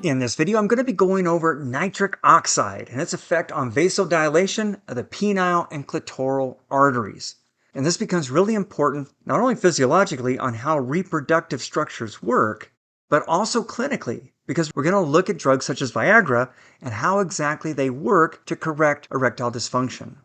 In this video, I'm going to be going over nitric oxide and its effect on vasodilation of the penile and clitoral arteries. And this becomes really important not only physiologically on how reproductive structures work, but also clinically, because we're going to look at drugs such as Viagra and how exactly they work to correct erectile dysfunction.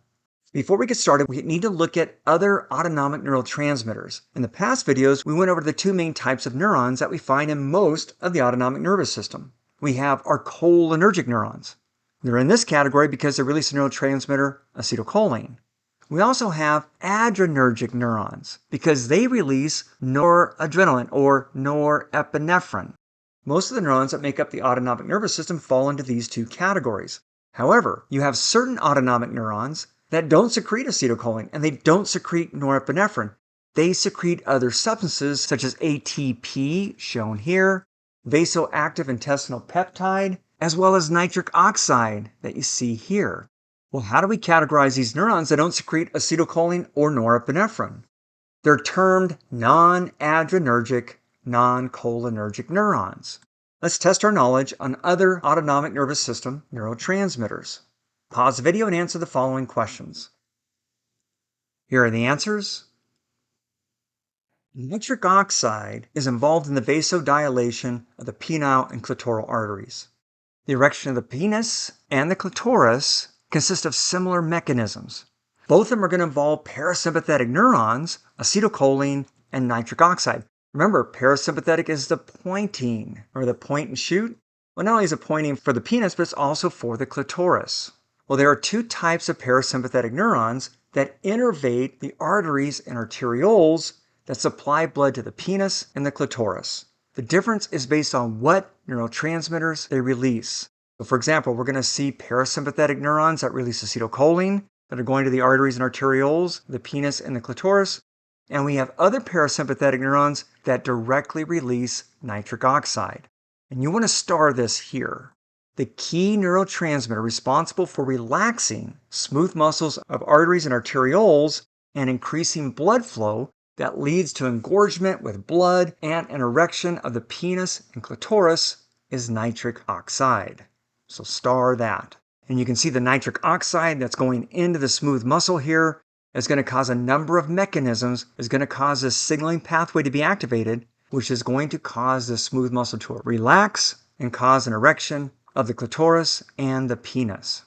Before we get started, we need to look at other autonomic neurotransmitters. In the past videos, we went over the two main types of neurons that we find in most of the autonomic nervous system. We have our cholinergic neurons. They're in this category because they release the neurotransmitter acetylcholine. We also have adrenergic neurons because they release noradrenaline or norepinephrine. Most of the neurons that make up the autonomic nervous system fall into these two categories. However, you have certain autonomic neurons that don't secrete acetylcholine and they don't secrete norepinephrine. They secrete other substances such as ATP, shown here, vasoactive intestinal peptide, as well as nitric oxide that you see here. Well, how do we categorize these neurons that don't secrete acetylcholine or norepinephrine? They're termed non-adrenergic, non-cholinergic neurons. Let's test our knowledge on other autonomic nervous system neurotransmitters. Pause the video and answer the following questions. Here are the answers. Nitric oxide is involved in the vasodilation of the penile and clitoral arteries. The erection of the penis and the clitoris consist of similar mechanisms. Both of them are going to involve parasympathetic neurons, acetylcholine, and nitric oxide. Remember, parasympathetic is the pointing, or the point and shoot. Well, not only is it pointing for the penis, but it's also for the clitoris. Well, there are two types of parasympathetic neurons that innervate the arteries and arterioles that supply blood to the penis and the clitoris. The difference is based on what neurotransmitters they release. So for example, we're going to see parasympathetic neurons that release acetylcholine that are going to the arteries and arterioles, the penis and the clitoris. And we have other parasympathetic neurons that directly release nitric oxide. And you want to star this here. The key neurotransmitter responsible for relaxing smooth muscles of arteries and arterioles and increasing blood flow that leads to engorgement with blood and an erection of the penis and clitoris is nitric oxide. So star that. And you can see the nitric oxide that's going into the smooth muscle here is going to cause a number of mechanisms, is going to cause this signaling pathway to be activated, which is going to cause the smooth muscle to relax and cause an erection of the clitoris and the penis.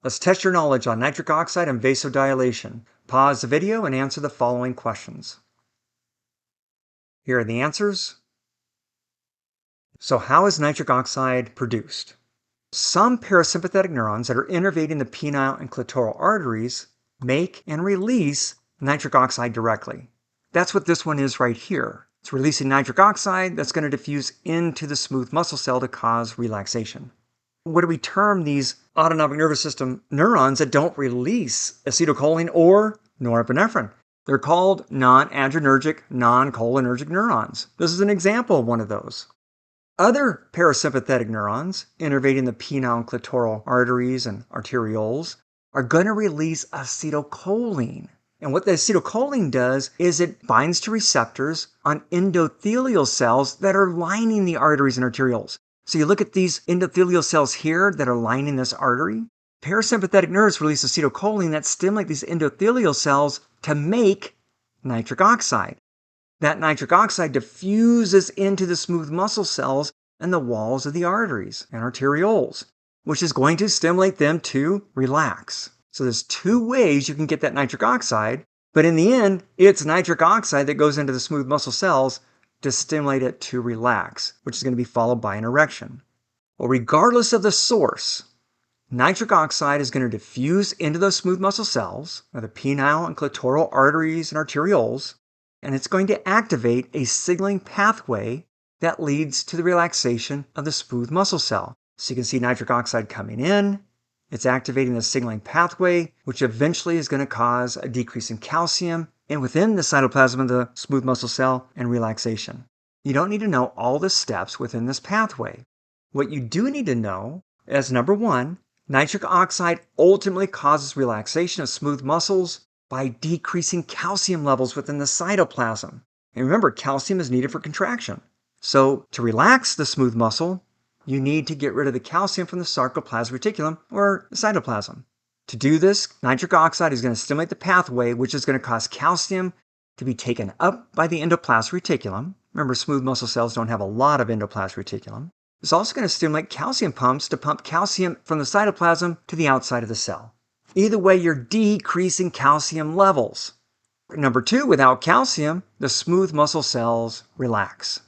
Let's test your knowledge on nitric oxide and vasodilation. Pause the video and answer the following questions. Here are the answers. So how is nitric oxide produced? Some parasympathetic neurons that are innervating the penile and clitoral arteries make and release nitric oxide directly. That's what this one is right here. It's releasing nitric oxide that's going to diffuse into the smooth muscle cell to cause relaxation. What do we term these autonomic nervous system neurons that don't release acetylcholine or norepinephrine? They're called non-adrenergic, non-cholinergic neurons. This is an example of one of those. Other parasympathetic neurons innervating the penile and clitoral arteries and arterioles are going to release acetylcholine. And what the acetylcholine does is it binds to receptors on endothelial cells that are lining the arteries and arterioles. So you look at these endothelial cells here that are lining this artery. Parasympathetic nerves release acetylcholine that stimulate these endothelial cells to make nitric oxide. That nitric oxide diffuses into the smooth muscle cells and the walls of the arteries and arterioles, which is going to stimulate them to relax. So there's two ways you can get that nitric oxide, but in the end, it's nitric oxide that goes into the smooth muscle cells to stimulate it to relax, which is going to be followed by an erection. Well, regardless of the source, nitric oxide is going to diffuse into those smooth muscle cells, or the penile and clitoral arteries and arterioles, and it's going to activate a signaling pathway that leads to the relaxation of the smooth muscle cell. So you can see nitric oxide coming in. It's activating the signaling pathway, which eventually is going to cause a decrease in calcium and within the cytoplasm of the smooth muscle cell and relaxation. You don't need to know all the steps within this pathway. What you do need to know is, number one, nitric oxide ultimately causes relaxation of smooth muscles by decreasing calcium levels within the cytoplasm. And remember, calcium is needed for contraction. So to relax the smooth muscle, you need to get rid of the calcium from the sarcoplasmic reticulum or the cytoplasm. To do this, nitric oxide is going to stimulate the pathway, which is going to cause calcium to be taken up by the endoplasmic reticulum. Remember, smooth muscle cells don't have a lot of endoplasmic reticulum. It's also going to stimulate calcium pumps to pump calcium from the cytoplasm to the outside of the cell. Either way, you're decreasing calcium levels. Number 2, without calcium, the smooth muscle cells relax.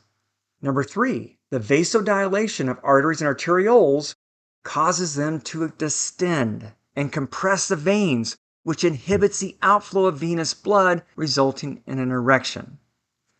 Number 3, the vasodilation of arteries and arterioles causes them to distend and compress the veins, which inhibits the outflow of venous blood, resulting in an erection.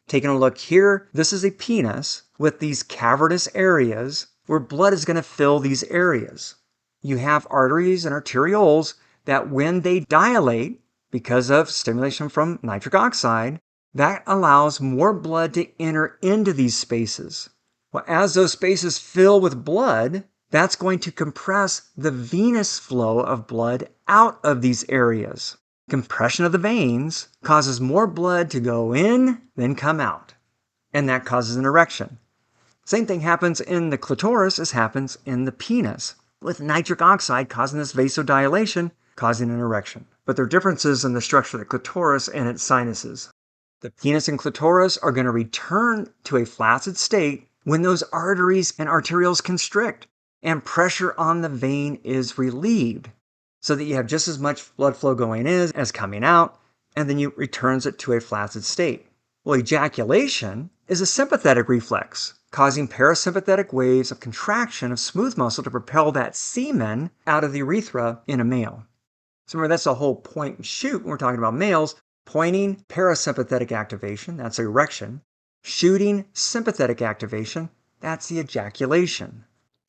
Taking a look here, this is a penis with these cavernous areas where blood is going to fill these areas. You have arteries and arterioles that when they dilate, because of stimulation from nitric oxide, that allows more blood to enter into these spaces. Well, as those spaces fill with blood, that's going to compress the venous flow of blood out of these areas. Compression of the veins causes more blood to go in than come out, and that causes an erection. Same thing happens in the clitoris as happens in the penis, with nitric oxide causing this vasodilation, causing an erection. But there are differences in the structure of the clitoris and its sinuses. The penis and clitoris are going to return to a flaccid state when those arteries and arterioles constrict and pressure on the vein is relieved, so that you have just as much blood flow going in as coming out, and then you returns it to a flaccid state. Well, ejaculation is a sympathetic reflex, causing parasympathetic waves of contraction of smooth muscle to propel that semen out of the urethra in a male. So remember, that's the whole point and shoot when we're talking about males. Pointing, parasympathetic activation, that's erection. Shooting, sympathetic activation, that's the ejaculation.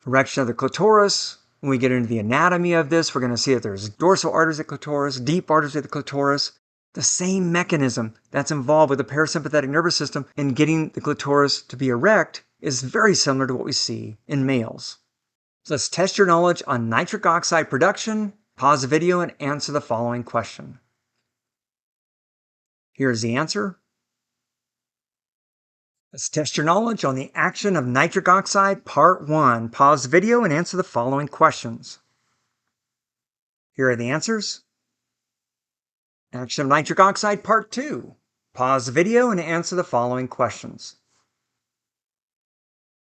Erection of the clitoris. When we get into the anatomy of this, we're going to see that there's dorsal arteries at the clitoris, deep arteries at the clitoris. The same mechanism that's involved with the parasympathetic nervous system in getting the clitoris to be erect is very similar to what we see in males. So let's test your knowledge on nitric oxide production. Pause the video and answer the following question. Here's the answer. Let's test your knowledge on the action of nitric oxide, part 1. Pause the video and answer the following questions. Here are the answers. Action of nitric oxide, part 2. Pause the video and answer the following questions.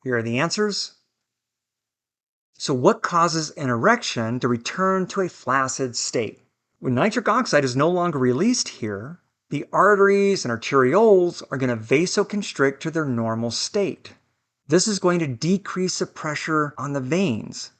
Here are the answers. So what causes an erection to return to a flaccid state? When nitric oxide is no longer released here, the arteries and arterioles are going to vasoconstrict to their normal state. This is going to decrease the pressure on the veins.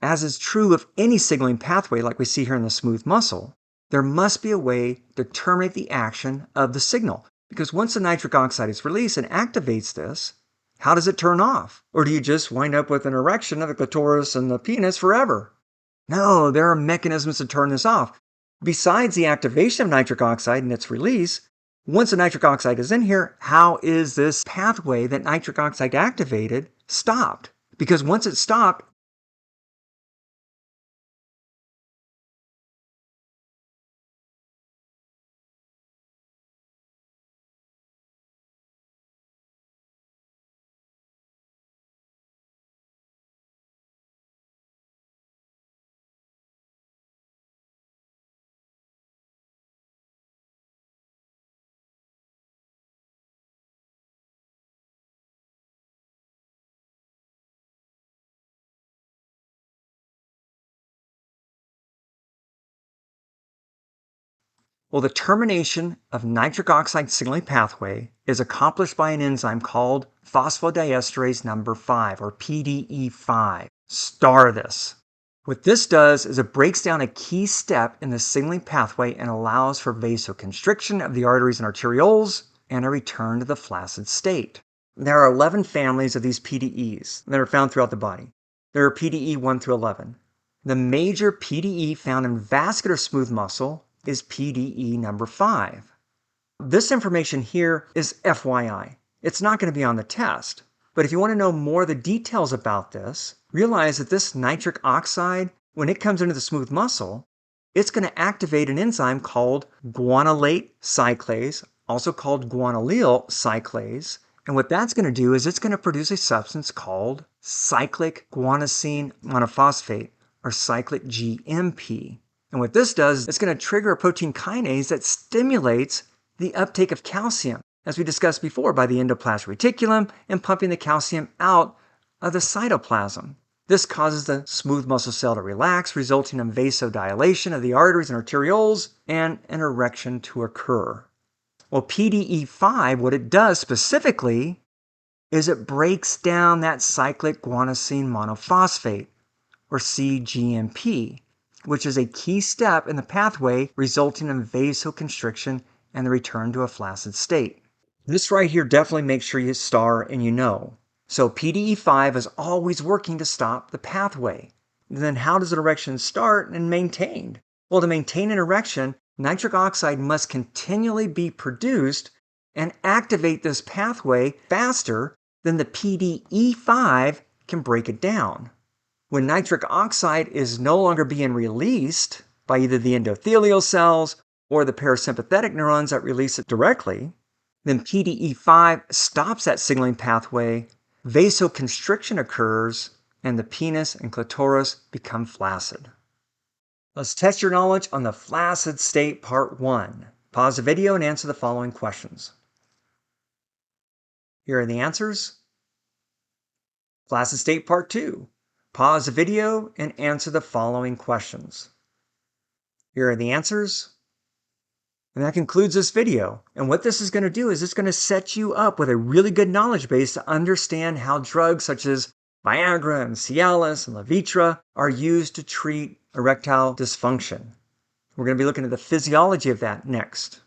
As is true of any signaling pathway like we see here in the smooth muscle, there must be a way to terminate the action of the signal. Because once the nitric oxide is released and activates this, how does it turn off? Or do you just wind up with an erection of the clitoris and the penis forever? No, there are mechanisms to turn this off. Besides the activation of nitric oxide and its release, once the nitric oxide is in here, how is this pathway that nitric oxide activated stopped? Because once it's stopped, well, the termination of nitric oxide signaling pathway is accomplished by an enzyme called phosphodiesterase number 5, or PDE5. Star this. What this does is it breaks down a key step in the signaling pathway and allows for vasoconstriction of the arteries and arterioles and a return to the flaccid state. There are 11 families of these PDEs that are found throughout the body. There are PDE 1 through 11. The major PDE found in vascular smooth muscle is PDE number 5. This information here is FYI. It's not going to be on the test. But if you want to know more of the details about this, realize that this nitric oxide, when it comes into the smooth muscle, it's going to activate an enzyme called guanylate cyclase, also called guanylyl cyclase. And what that's going to do is it's going to produce a substance called cyclic guanosine monophosphate, or cyclic GMP. And what this does, it's going to trigger a protein kinase that stimulates the uptake of calcium, as we discussed before, by the endoplasmic reticulum and pumping the calcium out of the cytoplasm. This causes the smooth muscle cell to relax, resulting in vasodilation of the arteries and arterioles and an erection to occur. Well, PDE5, what it does specifically is it breaks down that cyclic guanosine monophosphate, or cGMP, which is a key step in the pathway resulting in vasoconstriction and the return to a flaccid state. This right here definitely makes sure you star and you know. So PDE5 is always working to stop the pathway. Then how does an erection start and maintained? Well, to maintain an erection, nitric oxide must continually be produced and activate this pathway faster than the PDE5 can break it down. When nitric oxide is no longer being released by either the endothelial cells or the parasympathetic neurons that release it directly, then PDE5 stops that signaling pathway, vasoconstriction occurs, and the penis and clitoris become flaccid. Let's test your knowledge on the flaccid state part 1. Pause the video and answer the following questions. Here are the answers. Flaccid state part 2. Pause the video and answer the following questions. Here are the answers. And that concludes this video. And what this is going to do is it's going to set you up with a really good knowledge base to understand how drugs such as Viagra and Cialis and Levitra are used to treat erectile dysfunction. We're going to be looking at the physiology of that next.